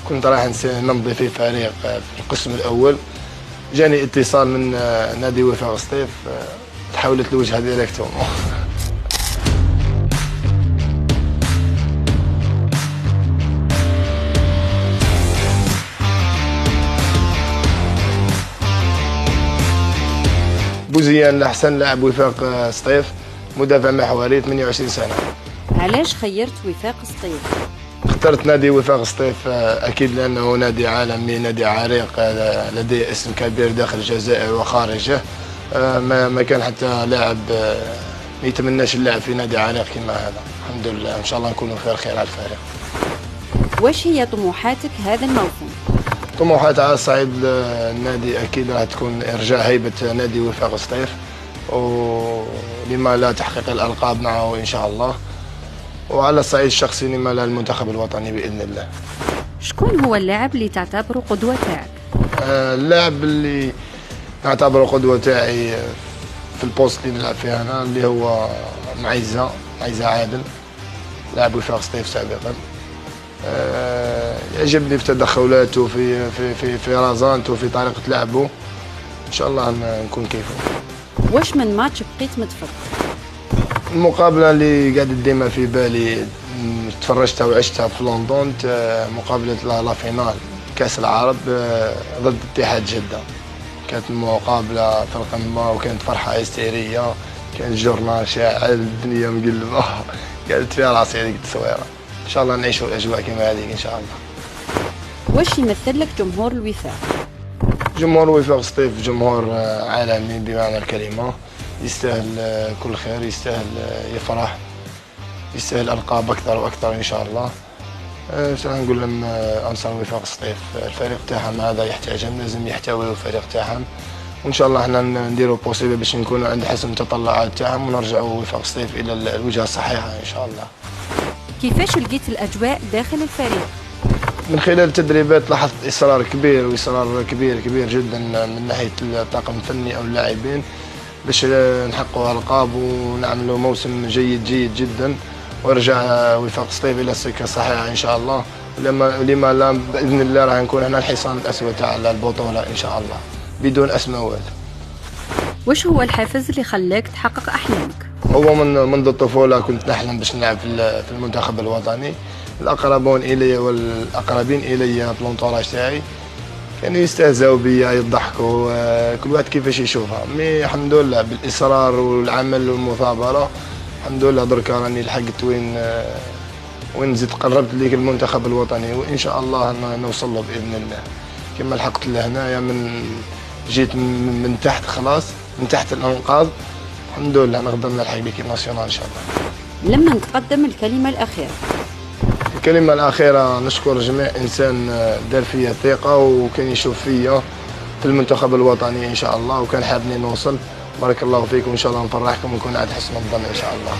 كنت رايح نمضي في فريق في القسم الأول. جاني اتصال من نادي وفاق سطيف، تحولت الوجهة ديريكتومون. بوزيان الأحسن لاعب وفاق سطيف، مدافع محوري 28 سنة. علاش خيرت وفاق سطيف؟ اخترت نادي وفاق سطيف أكيد لأنه نادي عالمي، نادي عريق لديه اسم كبير داخل الجزائر وخارجه. ما كان حتى لاعب ما يتمناش اللعب في نادي عريق كما هذا. الحمد لله إن شاء الله نكونوا في خير على الفريق. واش هي طموحاتك هذا الموسم؟ طموحات على صعيد النادي أكيد راح تكون إرجاع هيبة نادي وفاق سطيف، ولما لا تحقيق الألقاب معه إن شاء الله، وعلى الصعيد الشخصي لما لا المنتخب الوطني بإذن الله. شكون هو اللاعب اللي تعتبره قدوة تاعك؟ اللاعب اللي نعتبره قدوة تاعي في البوست اللي نلعب فيه أنا اللي هو معيزة عادل، لاعب وفاق سطيف سابقا. يعجبني في تدخلاته في رازانته في طريقة لعبه، إن شاء الله نكون كيفه. واش من ماتش بقيت متفرج؟ المقابلة اللي قاعدة ديما في بالي تفرجتها وعشتها في لندن، مقابلة لا فينال كأس العرب ضد اتحاد جدة. كانت مقابلة في القمة وكانت فرحة هستيرية، كان الجورنال شاعل، الدنيا مقلبة، قعدت فيها راسي هذيك التصويرة. إن شاء الله نعيشوا الأجواء كما هذيك إن شاء الله. واش يمثل لك جمهور الوفاق؟ جمهور وفاق سطيف جمهور عالمي بمعنى الكلمة، يستاهل كل خير، يستاهل يفرح، يستاهل ألقاب أكثر وأكثر إن شاء الله. نقول لهم أنصار وفاق سطيف الفريق تاعهم هذا يحتاجهم، لازم يحتويوا الفريق تاعهم، وإن شاء الله احنا نديروا بوسيبل باش نكونوا عند حسن التطلعات تاعهم ونرجعوا وفاق سطيف إلى الوجهة الصحيحة إن شاء الله. كيفاش لقيت الأجواء داخل الفريق؟ من خلال التدريبات لاحظت إصرار كبير وإصرار كبير جدا من ناحية الطاقم الفني أو اللاعبين باش نحققوا ألقاب ونعملوا موسم جيد جدا، ويرجع وفاق سطيف إلى السكة الصحيحة إن شاء الله. ولما لا بإذن الله راح نكون احنا الحصان الأسود تاع البطولة إن شاء الله بدون أسماوات. واش هو الحافز اللي خلاك تحقق أحلامك؟ هو منذ الطفولة كنت نحلم باش نلعب في المنتخب الوطني. الأقربون إلي والأقربين إلي في لونطوراج تاعي كانوا يستهزئوا بيا، يضحكوا، كل واحد كيفاش يشوفها. مي الحمد لله بالإصرار والعمل والمثابرة الحمد لله دركا راني لحقت وين زدت قربت ليك المنتخب الوطني، وإن شاء الله نوصل له بإذن الله. كما لحقت لهنايا جيت من تحت خلاص، من تحت الأنقاض، الحمد لله نقدر نلحق ليكيب ناسيونال إن شاء الله. لما نتقدم الكلمة الأخيرة. الكلمة الأخيرة نشكر جميع إنسان دار فيا ثقة وكان يشوف فيا في المنتخب الوطني إن شاء الله، وكان حابني نوصل. بارك الله فيكم، إن شاء الله نفرحكم ونكون عند حسن الظن إن شاء الله.